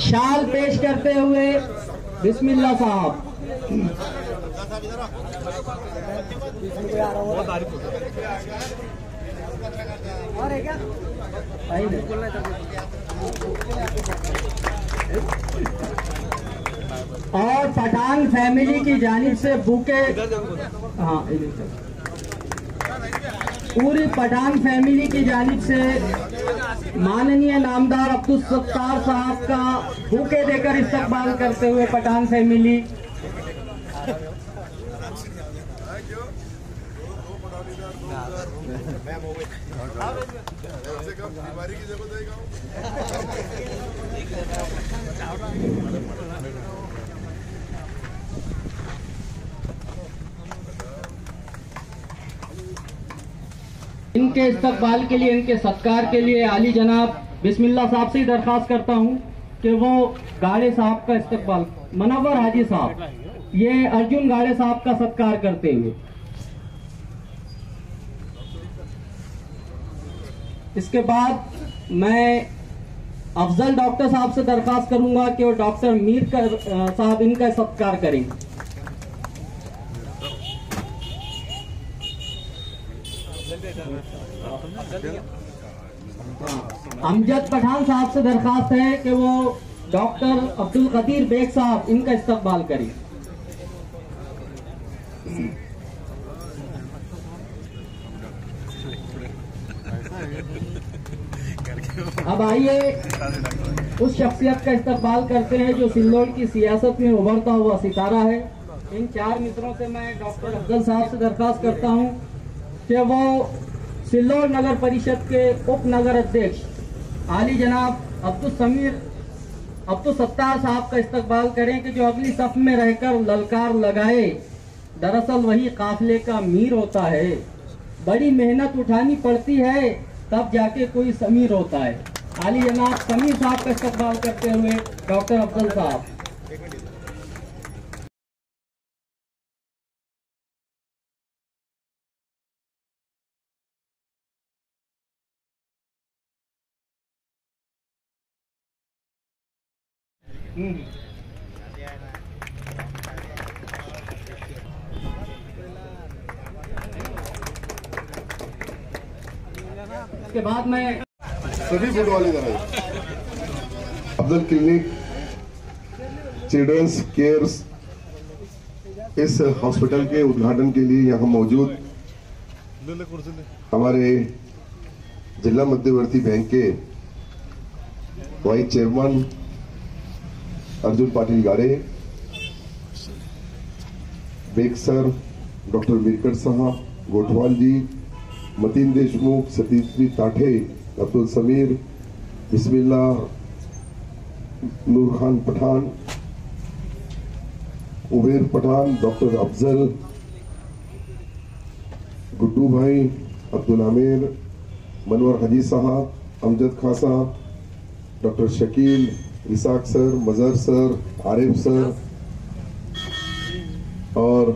शाल पेश करते हुए बिस्मिल्लाह साहब। और पठान फैमिली की जानिब से बुके, हाँ पूरी पठान फैमिली की जानिब से माननीय नामदार अब्दुल सत्तार साहब का बुके देकर इस्तकबाल करते हुए पठान फैमिली। इनके इस्तकबाल के लिए, इनके सत्कार के लिए आली जनाब बिस्मिल्लाह साहब से दरख्वास्त करता हूं कि वो गाड़े साहब का इस्तकबाल, मनव्वर हाजी साहब, ये अर्जुन गाड़े साहब का सत्कार करते हुए। इसके बाद मैं अफजल डॉक्टर साहब से दरख्वास्त करूंगा कि वो डॉक्टर मीर साहब इनका सत्कार करेंगे। अमजद पठान साहब से दरख्वास्त है कि वो डॉक्टर अब्दुल कदीर बेग साहब इनका इस्तकबाल करें। अब आइए उस शख्सियत का इस्तकबाल करते हैं जो सिल्लोड की सियासत में उभरता हुआ सितारा है। इन चार मित्रों से मैं डॉक्टर अफजल साहब से दरख्वास्त करता हूं कि वो सिल्लोड नगर परिषद के उप नगर अध्यक्ष आली जनाब अब्दुल सत्तार साहब का इस्तकबाल करें कि जो अगली सफ में रहकर ललकार लगाए, दरअसल वही काफिले का मीर होता है। बड़ी मेहनत उठानी पड़ती है तब जाके कोई समीर होता है। आली जनाब समीर साहब का इस्तकबाल करते हुए डॉक्टर अफजल साहब। इसके बाद मैं सभी फुटबॉल इधर अब्दुल क्लिनिक चिल्ड्रंस केयर्स इस हॉस्पिटल के उद्घाटन के लिए यहाँ मौजूद हमारे जिला मध्यवर्ती बैंक के वाइस चेयरमैन अर्जुन पाटिल गाड़े, बेग सर, डॉक्टर मीरकर साहब, गोठवाल जी, मतीन देशमुख, सतीश जी ताठे, अब्दुल समीर, बिस्मिल्लाह, नूर खान पठान, उबेर पठान, डॉक्टर अफजल, गुड्डू भाई, अब्दुल आमिर, मनवर हाजी साहब, अमजद खां साहब, डॉक्टर शकील, इसाक सर, मजहर सर, आरिफ सर और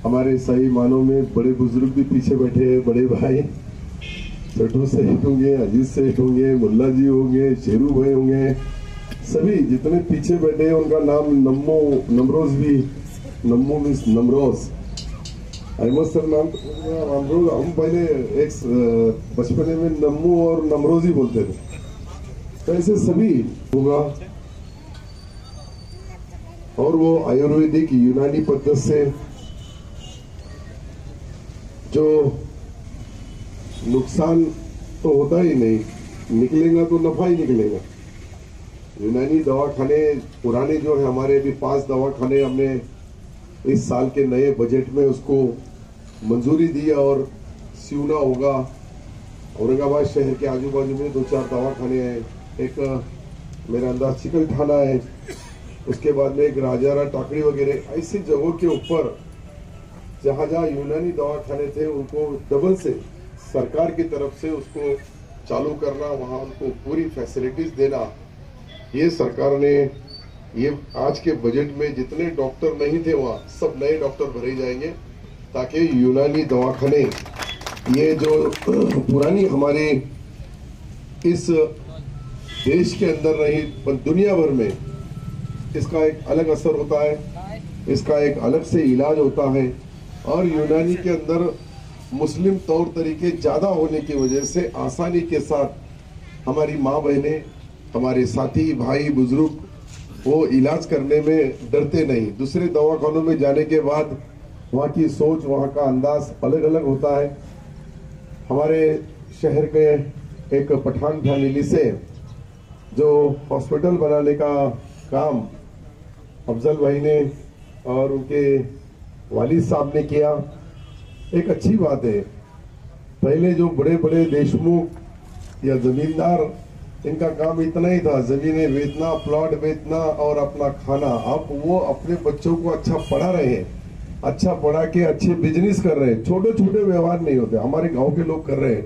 हमारे सही मानों में बड़े बुजुर्ग भी पीछे बैठे हैं। बड़े भाई सट्टू सेठ होंगे, अजीत सेठ होंगे, मुल्ला जी होंगे, शेरू भाई होंगे, सभी जितने पीछे बैठे हैं उनका नाम नमरोज भी, नम्मो मीन्स नमरोज, अहमद सर नाम नमरोज। हम पहले एक बचपने में नम्मू और नमरोज ही बोलते थे। तो ऐसे सभी होगा और वो आयुर्वेदिक यूनानी पद्धति से जो नुकसान तो होता ही नहीं, निकलेगा तो नफा ही निकलेगा। यूनानी दवाखाने पुराने जो है हमारे भी 5 दवाखाने हमने इस साल के नए बजट में उसको मंजूरी दी और सिवना होगा। औरंगाबाद शहर के आजू बाजू में 2-4 दवाखाने हैं। एक मेरा अंदाज चिकल थाना है, उसके बाद में एक राजारा टाकड़ी वगैरह ऐसी जगहों के ऊपर जहां जहां यूनानी दवाखाने थे उनको डबल से सरकार की तरफ से उसको चालू करना, वहां उनको पूरी फैसिलिटीज देना। ये सरकार ने ये आज के बजट में जितने डॉक्टर नहीं थे वहां सब नए डॉक्टर भरे जाएंगे ताकि यूनानी दवाखाने ये जो पुरानी हमारे इस देश के अंदर नहीं पर दुनिया भर में इसका एक अलग असर होता है, इसका एक अलग से इलाज होता है। और यूनानी के अंदर मुस्लिम तौर तरीके ज़्यादा होने की वजह से आसानी के साथ हमारी माँ बहनें, हमारे साथी भाई बुजुर्ग वो इलाज करने में डरते नहीं। दूसरे दवाखानों में जाने के बाद वहाँ की सोच, वहाँ का अंदाज अलग अलग होता है। हमारे शहर के एक पठान फैमिली से जो हॉस्पिटल बनाने का काम अफजल भाई ने और उनके वालिद साहब ने किया, एक अच्छी बात है। पहले जो बड़े बड़े देशमुख या जमींदार, इनका काम इतना ही था, जमीनें बेचना, प्लॉट बेचना और अपना खाना। अब वो अपने बच्चों को अच्छा पढ़ा रहे हैं, अच्छा पढ़ा के अच्छे बिजनेस कर रहे हैं। छोटे छोटे व्यवहार नहीं होते, हमारे गांव के लोग कर रहे हैं।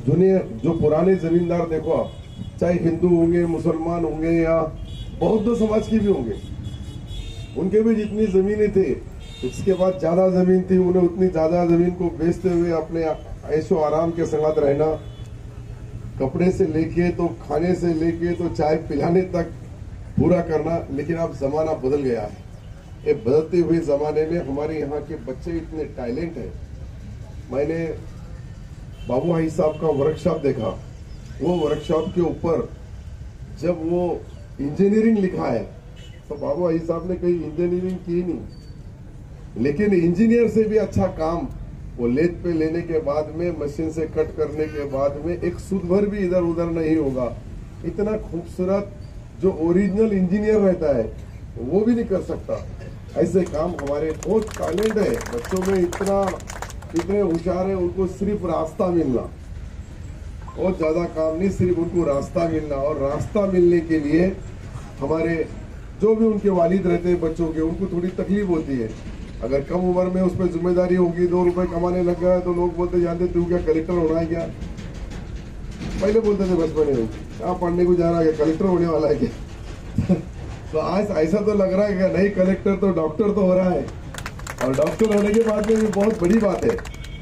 दुनिया जो पुराने जमींदार देखो आप, चाहे हिंदू होंगे, मुसलमान होंगे या बौद्ध समाज के भी होंगे, उनके भी जितनी जमीनें थे, उसके बाद ज्यादा जमीन थी, उन्हें उतनी ज्यादा जमीन को बेचते हुए अपने ऐशो आराम के साथ रहना, कपड़े से लेके तो खाने से लेके तो चाय पिलाने तक पूरा करना। लेकिन अब जमाना बदल गया है। ये बदलते हुए जमाने में हमारे यहाँ के बच्चे इतने टैलेंट है। मैंने बाबू भाई साहब का वर्कशॉप देखा, वो वर्कशॉप के ऊपर जब वो इंजीनियरिंग लिखा है तो बाबू भाई साहब ने कहीं इंजीनियरिंग की नहीं, लेकिन इंजीनियर से भी अच्छा काम वो लेथ पे लेने के बाद में, मशीन से कट करने के बाद में एक सुध भर भी इधर उधर नहीं होगा। इतना खूबसूरत जो ओरिजिनल इंजीनियर रहता है वो भी नहीं कर सकता। ऐसे काम हमारे बहुत टैलेंट है बच्चों में, इतने होशियार है। उनको सिर्फ रास्ता मिलना, बहुत ज्यादा काम नहीं, सिर्फ उनको रास्ता मिलना। और रास्ता मिलने के लिए हमारे जो भी उनके वालिद रहते हैं बच्चों के, उनको थोड़ी तकलीफ होती है। अगर कम उम्र में उस पर जिम्मेदारी होगी, 2 रुपए कमाने लग गया तो लोग बोलते जानते तू क्या कलेक्टर होना है क्या? पहले बोलते थे बचपन में, क्या पढ़ने को जा रहा है, कलेक्टर होने वाला है क्या? तो आज ऐसा तो लग रहा है कि नहीं, कलेक्टर तो डॉक्टर तो हो रहा है। और डॉक्टर होने के बाद में भी बहुत बड़ी बात है।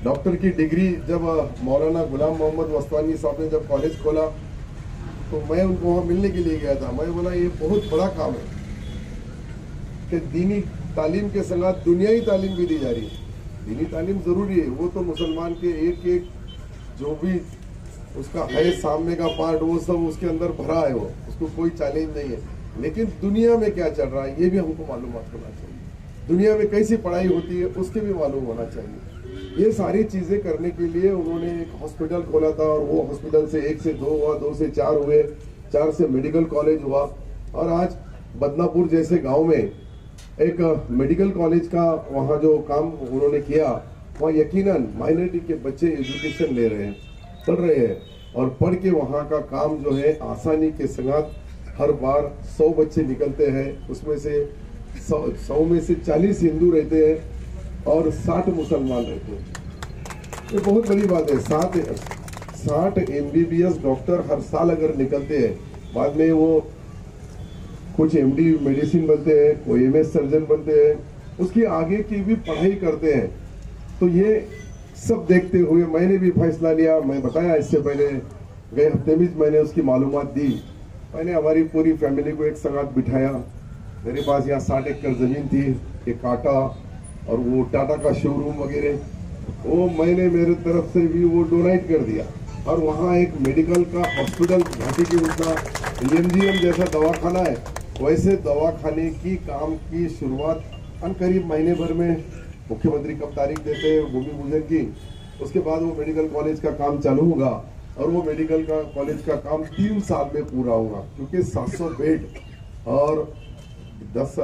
डॉक्टर की डिग्री जब मौलाना गुलाम मोहम्मद वस्तानी साहब ने जब कॉलेज खोला तो मैं उनको वहां मिलने के लिए गया था। मैं बोला ये बहुत बड़ा काम है कि दीनी तालीम के साथ दुनियाई तालीम भी दी जा रही है। दीनी तालीम जरूरी है, वो तो मुसलमान के एक एक जो भी उसका है सामने का पार्ट, वो सब उसके अंदर भरा है, वो उसको कोई चैलेंज नहीं है। लेकिन दुनिया में क्या चल रहा है ये भी हमको मालूम होना चाहिए, दुनिया में कैसी पढ़ाई होती है उसके भी मालूम होना चाहिए। ये सारी चीजें करने के लिए उन्होंने एक हॉस्पिटल खोला था, और वो हॉस्पिटल से 1 से 2 हुआ, 2 से 4 हुए, 4 से मेडिकल कॉलेज हुआ, और आज बदनापुर जैसे गांव में एक मेडिकल कॉलेज का वहाँ जो काम उन्होंने किया, वहाँ यकीनन माइनॉरिटी के बच्चे एजुकेशन ले रहे हैं, पढ़ रहे हैं, और पढ़ के वहाँ का काम जो है आसानी के साथ हर बार 100 बच्चे निकलते हैं, उसमें से 100 में से 40 हिंदू रहते हैं और 60 मुसलमान रहते हैं। ये बहुत बड़ी बात है। 60 MBBS डॉक्टर हर साल अगर निकलते हैं, बाद में वो कुछ MD मेडिसिन बनते हैं, कोई MS सर्जन बनते हैं, उसकी आगे की भी पढ़ाई करते हैं। तो ये सब देखते हुए मैंने भी फैसला लिया। मैं बताया इससे पहले, गए हफ्ते में मैंने उसकी मालूमात दी। मैंने हमारी पूरी फैमिली को एक साथ बिठाया। मेरे पास यहाँ 60 एकड़ जमीन थी, एक काटा और वो टाटा का शोरूम वगैरह, वो मैंने मेरे तरफ से भी वो डोनेट कर दिया। और वहाँ एक मेडिकल का हॉस्पिटल, घाटी के उतना EMGM जैसा दवाखाना है, वैसे दवाखाने की काम की शुरुआत करीब महीने भर में मुख्यमंत्री कब तारीख देते हैं भूमि पूजन की, उसके बाद वो मेडिकल कॉलेज का काम चालू होगा। और वो मेडिकल का कॉलेज का काम 3 साल में पूरा होगा, क्योंकि 700 बेड और 10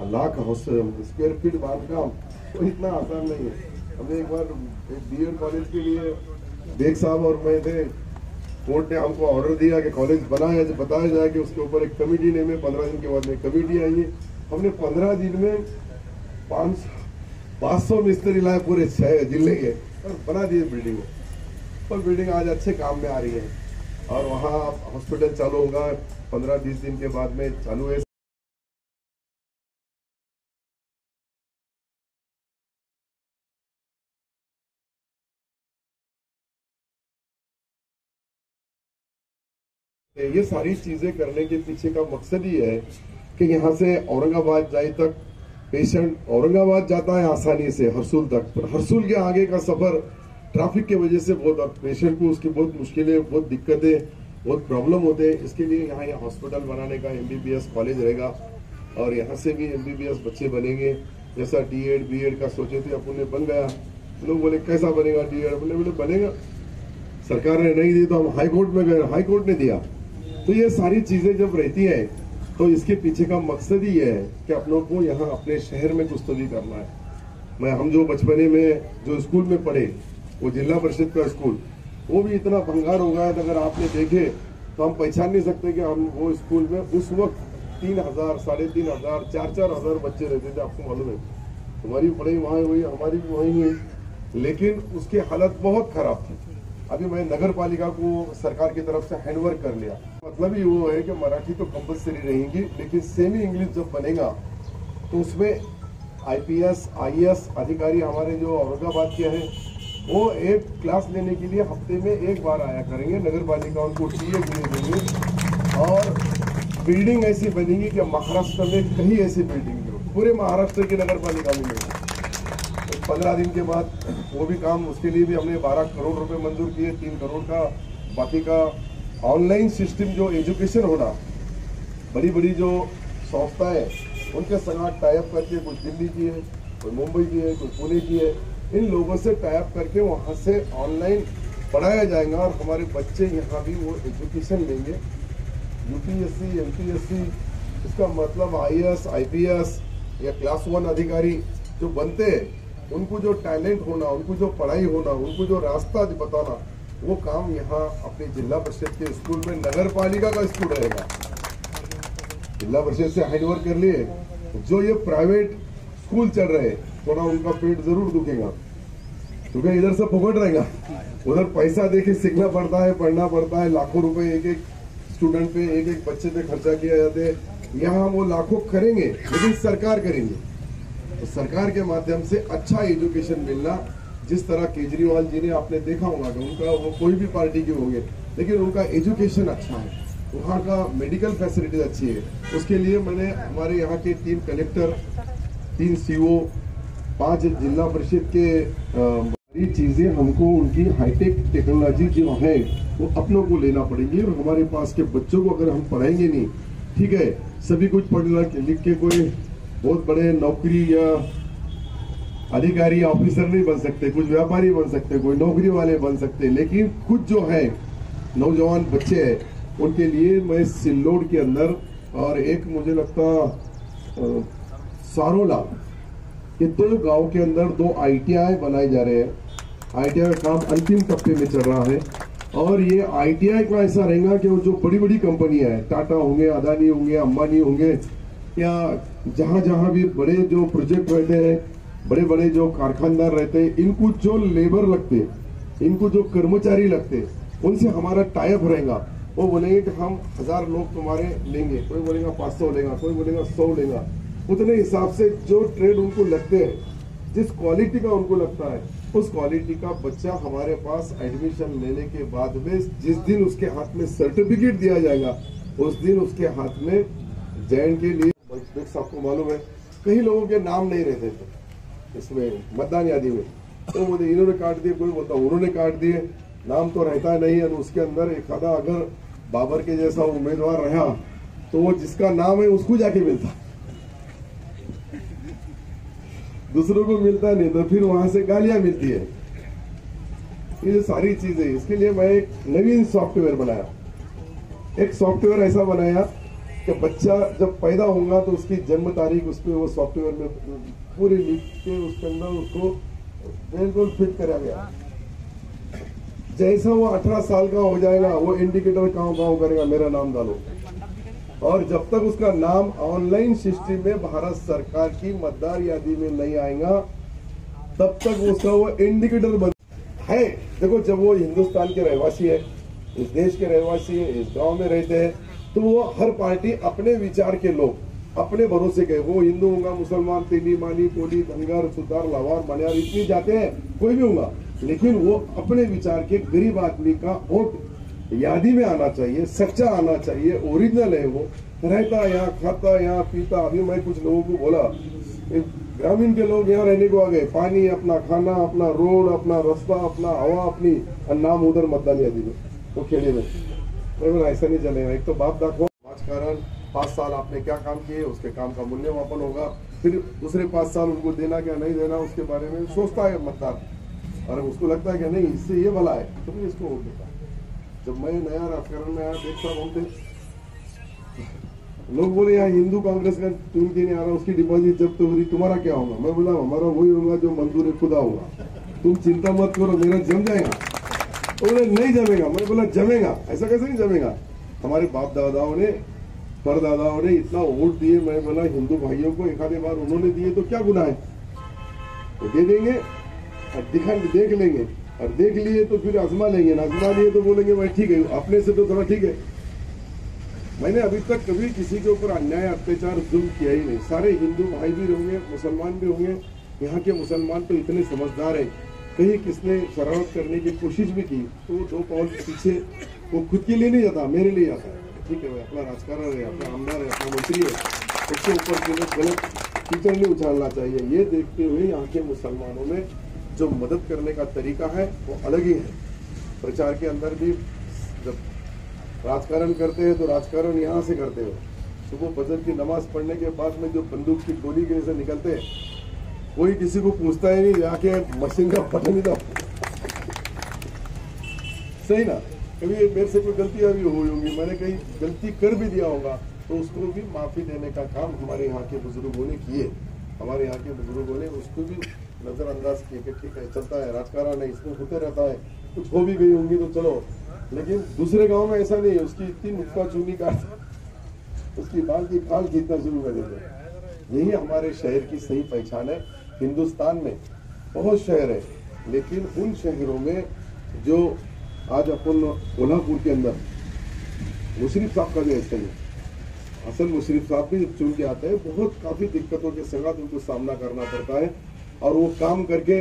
लाख स्क्वायर फीट बांधकाम तो इतना आसान नहीं है। हमने एक बार BEd कॉलेज के लिए बेग साहब और मैं थे, कोर्ट ने हमको ऑर्डर दिया कि कॉलेज बताया जाए कि उसके ऊपर एक कमेटी ने, में 15 दिन के बाद में कमेटी आई है। हमने 15 दिन में 500 मिस्त्री लाए पूरे 6 जिले के, और बना दिए बिल्डिंग। और बिल्डिंग आज अच्छे काम में आ रही है, और वहाँ हॉस्पिटल चालू होगा 15-20 दिन के बाद में चालू है। ये सारी चीजें करने के पीछे का मकसद ही है कि यहाँ से औरंगाबाद जाए तक पेशेंट औरंगाबाद जाता है आसानी से हरसूल तक, पर हरसूल के आगे का सफर ट्रैफिक की वजह से बहुत पेशेंट को उसकी बहुत मुश्किलें, बहुत दिक्कतें, बहुत प्रॉब्लम होते हैं। इसके लिए यहाँ हॉस्पिटल बनाने का MBBS कॉलेज रहेगा और यहाँ से भी MBBS बच्चे बनेंगे। जैसा D.Ed B.Ed का सोचे थे अपन ने बन गया। लोग बोले कैसा बनेगा D.Ed, बोले बनेगा, सरकार ने नहीं दी तो हम हाई कोर्ट में गए, हाई कोर्ट ने दिया। तो ये सारी चीजें जब रहती है तो इसके पीछे का मकसद ही है कि अपनों को यहाँ अपने शहर में कुछ तो भी करना है। हम जो बचपने में जो स्कूल में पढ़े, वो जिला परिषद का स्कूल, वो भी इतना भंगार हो गया है, अगर आपने देखे तो हम पहचान नहीं सकते कि हम वो स्कूल में उस वक्त 3,000, 3,500, 4,000 बच्चे रहते थे। आपको मालूम है, तुम्हारी पढ़ाई वहाँ हुई, हमारी भी वहीं हुई, लेकिन उसकी हालत बहुत खराब थी। अभी मैं नगर पालिका को सरकार की तरफ से हैंडओवर कर लिया। मतलब ही वो है कि मराठी तो कंपलसरी रहेगी, लेकिन सेमी इंग्लिश जब बनेगा तो उसमें IPS IAS अधिकारी हमारे जो औरंगाबाद के हैं वो एक क्लास लेने के लिए हफ्ते में एक बार आया करेंगे। नगर पालिका उनको TA देंगे और बिल्डिंग ऐसी बनेगी कि महाराष्ट्र में कहीं ऐसी बिल्डिंग नहीं हो, पूरे महाराष्ट्र की नगर पालिका में नहीं। 15 दिन के बाद वो भी काम, उसके लिए भी हमने 12 करोड़ रुपए मंजूर किए, 3 करोड़ का, बाकी का ऑनलाइन सिस्टम जो एजुकेशन होना, बड़ी बड़ी जो संस्थाएं उनके साथ टाइप करके, कुछ दिल्ली की है, कोई मुंबई की है, कोई पुणे की है, इन लोगों से टाइप करके वहां से ऑनलाइन पढ़ाया जाएगा और हमारे बच्चे यहाँ भी वो एजुकेशन लेंगे। UPSC MPSC, इसका मतलब IAS IPS या क्लास 1 अधिकारी जो बनते हैं, उनको जो टैलेंट होना, उनको जो पढ़ाई होना, उनको जो रास्ता बताना, वो काम यहाँ अपने जिला परिषद के स्कूल में, नगर पालिका का स्कूल रहेगा। जिला परिषद से हैंडओवर कर लिए। जो ये प्राइवेट स्कूल चल रहे हैं, थोड़ा उनका पेट जरूर दुखेगा, क्योंकि इधर से फुकट रहेगा, उधर पैसा देके सीखना पड़ता है, पढ़ना पड़ता है, लाखों रुपए एक एक स्टूडेंट पे, एक एक बच्चे पे खर्चा किया जाते हैं। यहाँ वो लाखों करेंगे, लेकिन सरकार करेंगे। तो सरकार के माध्यम से अच्छा एजुकेशन मिलना, जिस तरह केजरीवाल जी ने आपने देखा होगा कि उनका, वो कोई भी पार्टी के होंगे, लेकिन उनका एजुकेशन अच्छा है, वहाँ का मेडिकल फैसिलिटीज अच्छी है। उसके लिए मैंने हमारे यहाँ के 3 कलेक्टर, 3 CO, 5 जिला परिषद के ये चीजें हमको उनकी हाईटेक टेक्नोलॉजी जो है वो अपनों को लेना पड़ेगी। और हमारे पास के बच्चों को अगर हम पढ़ाएंगे नहीं, ठीक है, सभी कुछ पढ़ लिख के कोई बहुत बड़े नौकरी या अधिकारी ऑफिसर नहीं बन सकते, कुछ व्यापारी बन सकते, कोई नौकरी वाले बन सकते, लेकिन कुछ जो है नौजवान बच्चे हैं उनके लिए मैं सिल्लोड के अंदर और एक मुझे लगता सारोला, ये 2 गांव के अंदर 2 ITI बनाए जा रहे हैं। ITI का काम अंतिम टप्पे में चल रहा है और ये ITI का ऐसा रहेगा कि वो जो बड़ी बड़ी कंपनियां हैं, टाटा होंगे, अदानी होंगे, अंबानी होंगे, या जहां जहां भी बड़े जो प्रोजेक्ट रहते हैं, बड़े बड़े जो कारखानदार रहते हैं, इनको जो लेबर लगते हैं, इनको जो कर्मचारी लगते हैं, उनसे हमारा टाइप रहेगा। वो बोलेंगे कि हम 1000 लोग तुम्हारे लेंगे, कोई बोलेगा 500 लेगा, कोई बोलेगा 100 लेगा। उतने हिसाब से जो ट्रेड उनको लगते हैं, जिस क्वालिटी का उनको लगता है, उस क्वालिटी का बच्चा हमारे पास एडमिशन लेने के बाद में जिस दिन उसके हाथ में सर्टिफिकेट दिया जाएगा, उस दिन उसके हाथ में जैन के लिए, आपको मालूम है कई लोगों के नाम नहीं रहते थे इसमें मतदान यादी में, तो बोलते इन्होंने काट दिए, कोई बोलता उन्होंने काट दिए, नाम तो रहता नहीं है। उसके अंदर एक आधा अगर बाबर के जैसा उम्मीदवार रहा तो वो जिसका नाम है उसको जाके मिलता, दूसरों को मिलता नहीं, तो फिर वहां से गालियां मिलती है। ये सारी चीजें, इसके लिए मैं एक नवीन सॉफ्टवेयर बनाया। एक सॉफ्टवेयर ऐसा बनाया कि बच्चा जब पैदा होगा तो उसकी जन्म तारीख उस पर वो सॉफ्टवेयर में पूरी लिख के उसके अंदर उसको बिल्कुल फिट करा गया। जैसा वो 18 साल का हो जाएगा, वो इंडिकेटर गाँव करेगा, मेरा नाम डालो, और जब तक उसका नाम ऑनलाइन सिस्टम में भारत सरकार की मतदार यादी में नहीं आएगा, तब तक उसका वो इंडिकेटर बन है। देखो, जब वो हिंदुस्तान के रहवासी है, इस देश के रहवासी है, इस गांव में रहते हैं, तो वो हर पार्टी अपने विचार के लोग, अपने भरोसे के, वो हिंदू होगा, मुसलमान, तेली, माली, कोली, धनगर, सुतार, लावार, मनियार, इतनी जाते हैं, कोई भी होगा, लेकिन वो अपने विचार के गरीब आदमी का वोट यादी में आना चाहिए, सच्चा आना चाहिए, ओरिजिनल है वो, रहता यहाँ, खाता यहाँ, पीता। अभी मैं कुछ लोगों को बोला, ग्रामीण के लोग यहाँ रहने को आ गए, पानी अपना, खाना अपना, रोड अपना, रास्ता अपना, हवा अपनी, और नाम उधर मतदान यादी में, वो खेले में। मैं ऐसा नहीं चलेगा। एक तो बाप दाखो राजकारण, 5 साल आपने क्या काम किए, उसके काम का मूल्यमापन होगा, फिर दूसरे 5 साल उनको देना क्या नहीं देना उसके बारे में सोचता है मतदार, और उसको लगता है कि नहीं इससे ये भला है तो मैं इसको वोट देता। जब मैं नया राजकारण में आया देखता बहुत लोग बोले यहाँ हिंदू कांग्रेस का चुन के नहीं आ रहा, उसकी डिपॉजिट जब्त हो रही, तुम्हारा क्या होगा? मैं बोला हमारा वही होगा जो मंजूर है खुदा होगा, तुम चिंता मत करो, मेरा जम जाएगा। बोले नहीं जमेगा। मैं बोला जमेगा, ऐसा कैसे नहीं जमेगा? हमारे बाप दादाओं ने, परदादाओं ने इतना वोट दिए। मैं बोला हिंदू भाइयों को एक आधे बार उन्होंने दिए तो क्या गुनाह है, तो दे देंगे और देख लेंगे, और देख लिए तो फिर आजमा लेंगे, ना आजमा लिए तो बोलेंगे भाई ठीक है, अपने से तो थोड़ा ठीक है। मैंने अभी तक कभी किसी के ऊपर अन्याय, अत्याचार, जुल्म किया ही नहीं। सारे हिंदू भाई भी होंगे, मुसलमान भी होंगे। यहाँ के मुसलमान तो इतने समझदार है, कहीं किसने शरारत करने की कोशिश भी की तो 2 पाउल पीछे, वो खुद के लिए नहीं जाता, मेरे लिए जाता है। ठीक है भाई, अपना राजकारण है, अपना आमदार है, अपना मंत्री है, उसके ऊपर के लिए गलत कीचड़ नहीं उछालना चाहिए। ये देखते हुए यहाँ के मुसलमानों में जो मदद करने का तरीका है वो अलग ही है। प्रचार के अंदर भी जब राजकारण करते हैं तो राजकारण यहाँ से करते हो। सुबह फजर की नमाज पढ़ने के बाद में जो बंदूक की गोली के जैसे निकलते हैं, कोई किसी को पूछता ही नहीं, जाके मशीन का बटन ही दबाओ। सही ना? कभी मेरे से कोई गलती अभी हुई होंगी, मैंने कहीं गलती कर भी दिया होगा तो उसको भी माफी देने का काम हमारे यहाँ के बुजुर्गों ने किए। हमारे यहाँ के बुजुर्गों ने उसको भी नजरअंदाज किए कि ठीक है चलता है, राजकारण है, इसमें होते रहता है, कुछ हो भी गई होंगी तो चलो। लेकिन दूसरे गांव में ऐसा नहीं है, उसकी इतनी नुक्ता चूनी काट, उसकी बाल की खाल खींचना शुरू कर देते। यही हमारे शहर की सही पहचान है। हिंदुस्तान में बहुत शहर है, लेकिन उन शहरों में जो आज अपन कोल्हापुर के अंदर मुशर्रफ साहब का जो ऐसा ही असल मुशर्रफ साहब भी चुन के आते हैं, बहुत काफी दिक्कतों के संग उनको सामना करना पड़ता है, और वो काम करके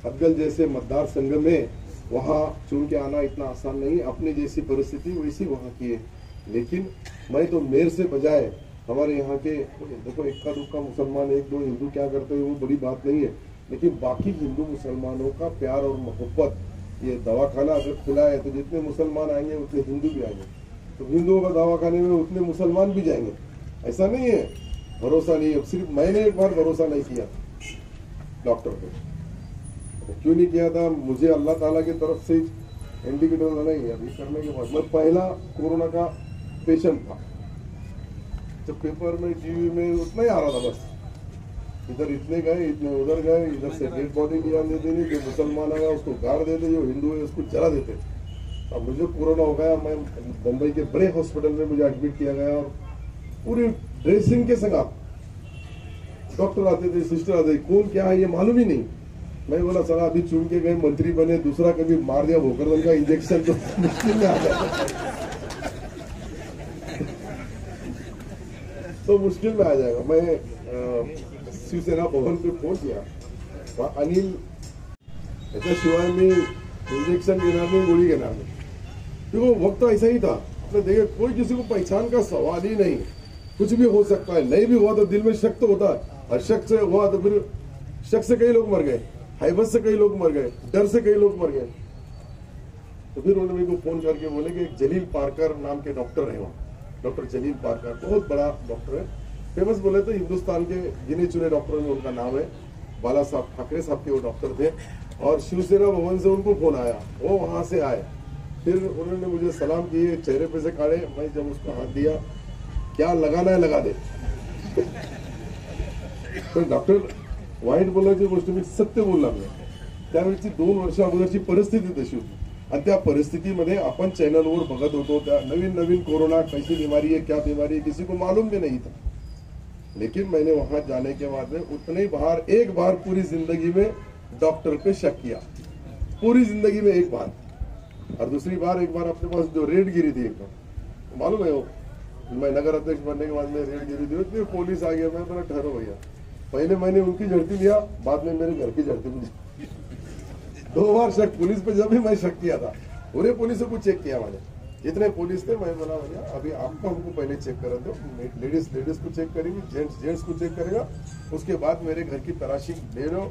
हदगल जैसे मतदार संघ में वहाँ चुन के आना इतना आसान नहीं। अपनी जैसी परिस्थिति वैसी वहाँ की है। लेकिन मैं तो मेयर से बजाय हमारे यहाँ के देखो, इक्का दुक्का मुसलमान, 1-2 हिंदू क्या करते हैं वो बड़ी बात नहीं है, लेकिन बाकी हिंदू मुसलमानों का प्यार और मोहब्बत। ये दवाखाना अगर खुला है तो जितने मुसलमान आएंगे उतने हिंदू भी आएंगे, तो हिंदुओं का दवाखाने में उतने मुसलमान भी जाएंगे। ऐसा नहीं है, भरोसा नहीं है। सिर्फ मैंने एक बार भरोसा नहीं किया डॉक्टर पे, क्यों नहीं किया था? मुझे अल्लाह ताला की तरफ से इंडिकेटर नहीं, अभी करने के बाद मैं पहला कोरोना का पेशेंट था। जब पेपर में, टीवी में उतना ही आ रहा था, बस इधर इतने गए, इतने उधर गए, इधर से डेड बॉडी लिया देते नहीं, जो मुसलमान आया उसको गाड़ देते, जो हिंदू है उसको जला देते। अब मुझे कोरोना हो गया, मैं मुंबई के बड़े हॉस्पिटल में मुझे एडमिट किया गया, और पूरी ड्रेसिंग के संग डॉक्टर आते थे, सिस्टर आते थे, कौन क्या है ये मालूम ही नहीं। मैं बोला साला अभी चुन के गए मंत्री बने, दूसरा कभी मार दिया भोकरदल का इंजेक्शन तो मुश्किल में आ जाएगा, तो मुश्किल में आ जाएगा। मैं शिवसेना भवन पे फोन किया, वहाँ अनिल त्याच्याशिवाय मी इंजेक्शन घेणार नहीं, गोली घेणार नहीं। देखो वक्त ऐसा ही था, आपने देखे कोई किसी को पहचान का सवाल ही नहीं, कुछ भी हो सकता है। नहीं भी हुआ तो दिल में शक तो होता है, और शक से हुआ तो फिर शक से कई लोग मर गए, हैबत से कई लोग मर गए, डर से कई लोग मर गए। तो फिर उन्होंने मेरे को फोन करके बोले कि एक जलील पारकर नाम के डॉक्टर है वहाँ, डॉक्टर जलील पारकर, बहुत बड़ा डॉक्टर है, फेमस। बोले तो हिंदुस्तान के गिने चुने डॉक्टरों में उनका नाम है। बाला साहब ठाकरे साहब के वो डॉक्टर थे, और शिवसेना भवन से उनको फोन आया, वो वहां से आए, फिर उन्होंने मुझे सलाम किए, चेहरे पे से काढ़े। मैं जब उसको हाथ दिया, क्या लगाना है लगा दे। तो डॉक्टर वाईट बोलायची गोष्ट मी सत्य बोलला मी, त्यावेळेची 2 वर्ष अगोदरची परिस्थिती तशी होती, आणि त्या परिस्थितीमध्ये आपण चॅनलवर बघत होतो, त्या नवीन नवीन कोरोना कैसी बीमारी है, क्या बीमारी है, किसी को मालूम भी नहीं था। लेकिन मैंने वहां जाने के बाद में उतने बार, एक बार पूरी जिंदगी में डॉक्टर पे शक किया, पूरी जिंदगी में एक बार। और दूसरी बार, एक बार अपने पास जो रेड गिरी थी एकदम, मालूम है वो, मैं नगर अध्यक्ष बनने के बाद में रेड गिरी थी, उसमें पुलिस आ गया, मैं बड़ा ठहरो भैया, पहले मैंने उनकी झड़ती लिया, बाद में मेरे घर की झड़ती मुझे। 2 बार शक पुलिस पे, जब भी मैं शक किया था पूरे पुलिस को चेक किया मैंने, जितने पुलिस थे, मैं बोला भैया अभी आपको हमको पहले चेक करा दो, लेडीज को चेक करेंगी, जेंट्स को चेक करेगा, उसके बाद मेरे घर की तलाशी ले लो,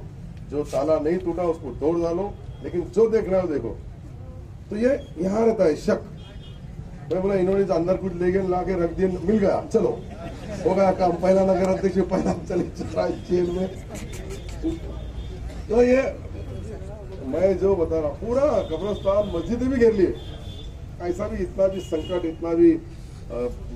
जो ताला नहीं टूटा उसको तोड़ डालो, लेकिन जो देखना है देखो। तो ये यहाँ रहता है शक। मैं बोला इन्होंने अंदर कुछ ले गए, ला के रख दिया, मिल गया, चलो हो गया काम। पहला नगर अध्यक्ष पहला चले जेल में। तो ये मैं जो बता रहा हूँ, पूरा कब्रिस्तान मस्जिदें भी घेर लिए। ऐसा भी इतना भी संकट, इतना भी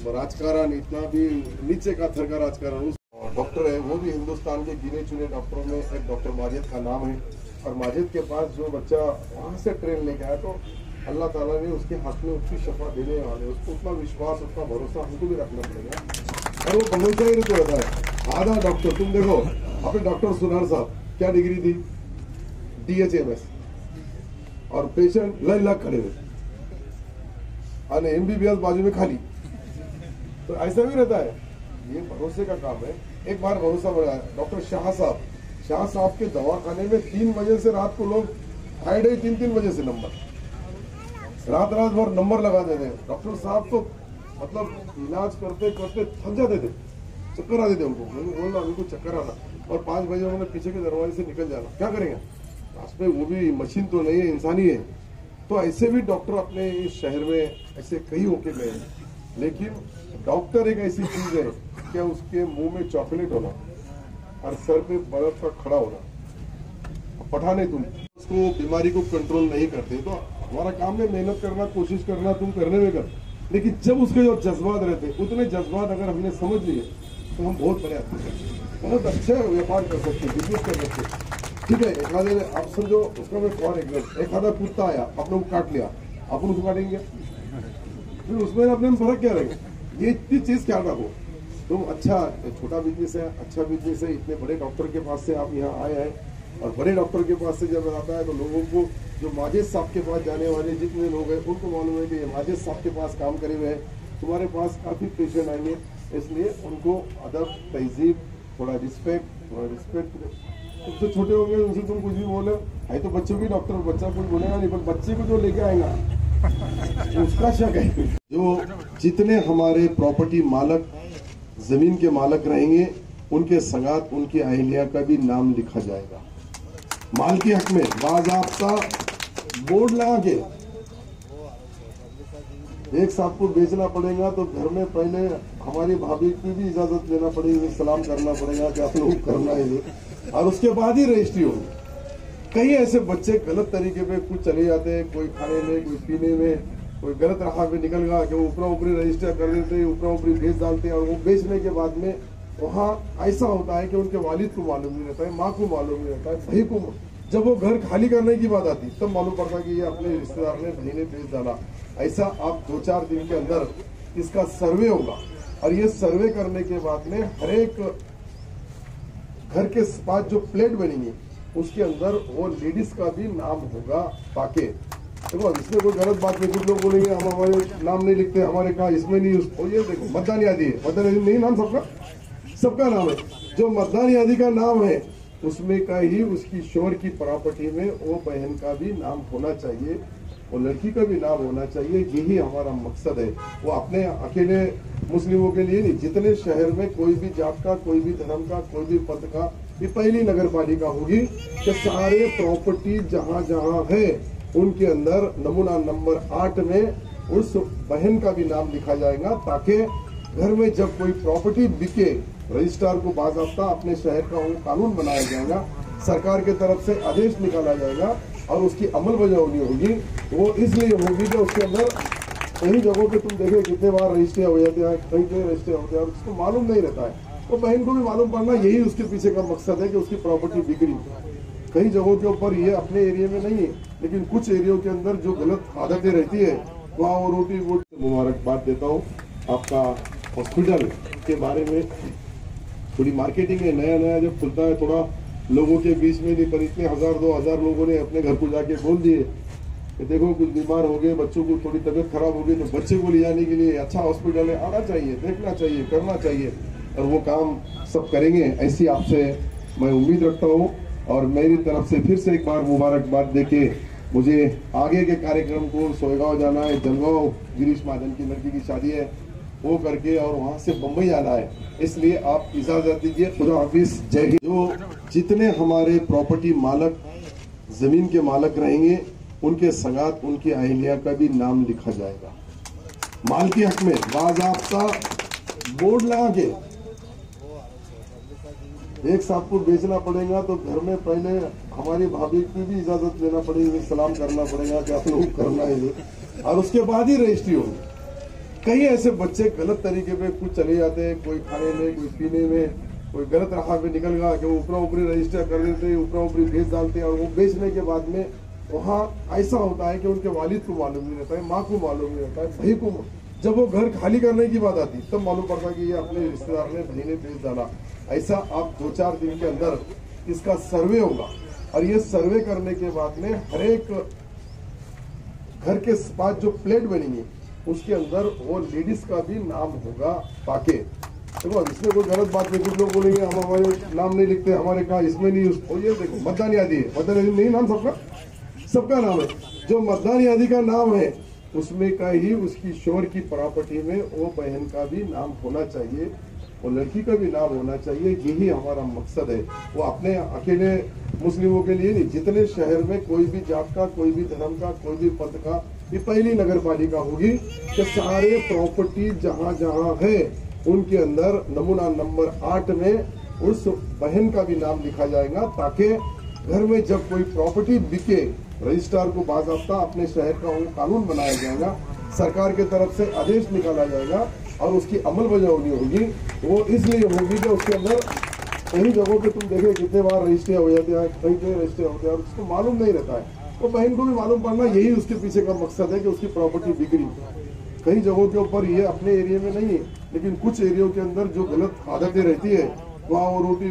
राजकारण, इतना भी नीचे का थर का राजकारण। डॉक्टर है वो भी हिंदुस्तान के गिने चुने डॉक्टरों में एक डॉक्टर माजिद का नाम है। और माजिद के पास जो बच्चा वहां से ट्रेन लेके आया, तो अल्लाह ताला ने उसके हाथ में उसकी शफा देने वाले, उसको उतना विश्वास, उतना भरोसा हमको भी रखना पड़ेगा। और वो भरोसा ही तो रहता है। आधा डॉक्टर, तुम देखो अपने डॉक्टर सुनार साहब क्या डिग्री थी, DHMS, और पेशेंट लाख खड़े हुए, और MBBS बाजू में खाली। तो ऐसा भी रहता है, ये भरोसे का काम है। एक बार भरोसा बढ़ा, डॉक्टर शाह साहब के दवाखाने में 3 बजे से रात को लोग हाइड है, 3 बजे से नंबर, रात भर नंबर लगा देते हैं। डॉक्टर साहब तो मतलब इलाज करते करते थक जाते थे, चक्कर आते थे उनको। मैंने बोला उनको चक्कर आना, और 5 बजे उन्होंने पीछे के दरवाजे से निकल जाना, क्या करेंगे रास्ते में, वो भी मशीन तो नहीं है, इंसानी है। तो ऐसे भी डॉक्टर अपने इस शहर में ऐसे कई होके गए हैं। लेकिन डॉक्टर एक ऐसी चीज है कि उसके मुंह में चॉकलेट होना और सर पे बर्फ का खड़ा होना, पठा नहीं तुम उसको बीमारी को कंट्रोल नहीं करते। तो हमारा काम है मेहनत करना, कोशिश करना, तुम करने में कर। लेकिन जब उसके जो जज्बात रहते, उतने जज्बात अगर हमने समझ लिए तो हम बहुत बड़े आदमी हैं, बहुत अच्छे व्यापार कर सकते, बिजनेस कर सकते। ठीक है, एक आधे आप समझो उसका मैं फॉर एग्जाम्पल, एक आधा कुत्ता आया, आपने को काट लिया, अपन उसको काटेंगे, फिर उसमें अपने में फर्क क्या रहेगा? ये इतनी चीज क्या रखो तुम। अच्छा छोटा बिजनेस है, अच्छा बिजनेस है, इतने बड़े डॉक्टर के पास से आप यहाँ आए हैं, और बड़े डॉक्टर के पास से जब आता है तो लोगों को, जो माजिद साहब के पास जाने वाले जितने लोग हैं उनको मालूम है कि ये माजिद साहब के पास काम करे हुए हैं, तुम्हारे पास काफी पेशेंट आएंगे, इसलिए उनको अदब, तहजीब, थोड़ा रिस्पेक्ट। तुमसे छोटे होंगे उनसे तुम कुछ भी बोले, है तो बच्चों की डॉक्टर, बच्चा कुछ बोलेगा नहीं, पर बच्चे को जो लेके आएगा उसका शक है। जो जितने हमारे प्रॉपर्टी मालक, जमीन के मालक रहेंगे, उनके संगात, उनकी अहलिया का भी नाम लिखा जाएगा माल के हक में, बाज़ाब्ता बोर्ड लगा के। एक साहब को बेचना पड़ेगा तो घर में पहले हमारी भाभी की भी इजाजत लेना पड़ेगी, सलाम करना पड़ेगा कि आप लोग करना है, और उसके बाद ही रजिस्ट्री होगी। कई ऐसे बच्चे गलत तरीके पे कुछ चले जाते हैं, कोई खाने में, कोई पीने में, कोई गलत राह पे निकल गया कि वो ऊपरा ऊपरी रजिस्टर कर देते हैं, ऊपरा ऊपरी बेच डालते हैं, और वो बेचने के बाद में वहाँ ऐसा होता है कि उनके वालिद को मालूम नहीं रहता है, माँ को मालूम नहीं रहता है, भाई को। जब वो घर खाली करने की बात आती तब मालूम पड़ता कि ये अपने रिश्तेदार ने, भाई ने बेच डाला। ऐसा आप 2-4 दिन के अंदर इसका सर्वे होगा, और ये सर्वे करने के बाद में हर एक घर के पास जो प्लेट बनेंगी उसके अंदर वो लेडीज का भी नाम होगा, ताकि देखो इसमें कोई गलत बात नहीं। कुछ लोग बोलेंगे हम हमारे नाम नहीं लिखते, हमारे कहा इसमें नहीं, और ये देखो मतदान यादी है, मतदान यादी नहीं नाम सबका नाम है। जो मतदान यादी का नाम है उसमें का ही उसकी शोहर की प्रॉपर्टी में वो बहन का भी नाम होना चाहिए, वो लड़की का भी नाम होना चाहिए। यही हमारा मकसद है। वो अपने अकेले मुस्लिमों के लिए नहीं, जितने शहर में कोई भी जात का, कोई भी धर्म का, कोई भी पद का, ये पहली नगर पालिका होगी कि सारे प्रॉपर्टी जहाँ जहाँ है उनके अंदर नमूना नंबर 8 में उस बहन का भी नाम लिखा जाएगा, ताकि घर में जब कोई प्रॉपर्टी बिके, रजिस्ट्रार को बाकायदा अपने शहर का वो कानून बनाया जाएगा, सरकार की तरफ से आदेश निकाला जाएगा और उसकी अमल बजावनी होगी। वो इसलिए होगी कि उसके अंदर कई जगहों पे तुम देखे कितने बार रजिस्ट्री हो जाते हैं, कई जगह रजिस्ट्री होते हैं और उसको मालूम नहीं रहता है। तो बहन को भी मालूम पड़ना, यही उसके पीछे का मकसद है कि उसकी प्रॉपर्टी बिगड़ी। कई जगहों के ऊपर ये अपने एरिया में नहीं है, लेकिन कुछ एरियो के अंदर जो गलत आदतें रहती है वहाँ वो रोटी वो मुबारकबाद देता हूँ। आपका हॉस्पिटल के बारे में थोड़ी मार्केटिंग है, नया नया जब खुलता है थोड़ा लोगों के बीच में नहीं, पर इतने 1000-2000 लोगों ने अपने घर को जाके बोल दिए कि देखो कुछ बीमार हो गए, बच्चों को थोड़ी तबीयत खराब हो गई, तो बच्चे को ले जाने के लिए अच्छा हॉस्पिटल है, आना चाहिए, देखना चाहिए, करना चाहिए, और वो काम सब करेंगे ऐसी आपसे मैं उम्मीद रखता हूँ। और मेरी तरफ से फिर से एक बार मुबारकबाद देके मुझे आगे के कार्यक्रम को सोयगांव जाना है, जलगांव गिरीश महाजन की लड़की की शादी है वो करके और वहां से बम्बई जाना है, इसलिए आप इजाजत दीजिए। खुदा हाफिज, जय हिंद। जो जितने हमारे प्रॉपर्टी मालक जमीन के मालक रहेंगे उनके संगात उनकी अहलिया का भी नाम लिखा जाएगा माल के हक में, बाज़ाब्ता बोर्ड लगा के। एक साहब को बेचना पड़ेगा तो घर में पहले हमारी भाभी की भी इजाजत लेना पड़ेगी, सलाम करना पड़ेगा कि आप लोग करना है, और उसके बाद ही रजिस्ट्री होगी। कई ऐसे बच्चे गलत तरीके पे कुछ चले जाते हैं, कोई खाने में, कोई पीने में, कोई गलत राह पे निकल गया कि वो ऊपरा ऊपरी रजिस्टर कर देते हैं, ऊपरा ऊपरी बेच डालते हैं, और वो बेचने के बाद में वहाँ ऐसा होता है कि उनके वालिद को मालूम नहीं रहता है, माँ को मालूम नहीं रहता है, भाई को। जब वो घर खाली करने की बात आती तब मालूम पड़ता कि ये अपने रिश्तेदार ने, भाई ने बेच डाला। ऐसा आप 2-4 दिन के अंदर इसका सर्वे होगा, और ये सर्वे करने के बाद में हर एक घर के पास जो प्लेट बनेंगी उसके अंदर वो लेडीज का भी नाम होगा, ताकि देखो इसमें कोई गलत बात नहीं। कुछ लोग बोलेंगे हम हमारे नाम नहीं लिखते, हमारे कहा इसमें नहीं, ये देखो मतदान यादी है, मतदान यादी नहीं नाम सबका नाम है। जो मतदान यादी का नाम है उसमें का ही उसकी शोहर की प्रॉपर्टी में वो बहन का भी नाम होना चाहिए और लड़की का भी नाम होना चाहिए। यही हमारा मकसद है। वो अपने अकेले मुस्लिमों के लिए नहीं, जितने शहर में कोई भी जात का, कोई भी धर्म का, कोई भी पंथ का, ये पहली नगर पालिका होगी कि सारे प्रॉपर्टी जहाँ जहाँ है उनके अंदर नमूना नंबर 8 में उस बहन का भी नाम लिखा जाएगा, ताकि घर में जब कोई प्रॉपर्टी बिके रजिस्ट्रार को बाज़ाब्ता अपने शहर का वो कानून बनाया जाएगा, सरकार के तरफ से आदेश निकाला जाएगा और उसकी अमल बजावनी होगी। वो इसलिए होगी कि उसके अंदर कई जगहों पे तुम देखे कितने बार रजिस्ट्री हो जाते हैं, कहीं कहीं रजिस्ट्री होते हैं और उसको मालूम नहीं रहता है। तो बहन को भी मालूम पड़ना, यही उसके पीछे का मकसद है कि उसकी प्रॉपर्टी बिगड़ी। कई जगहों के ऊपर ये अपने एरिया में नहीं है, लेकिन कुछ एरियो के अंदर जो गलत आदतें रहती है वहाँ वो रोटी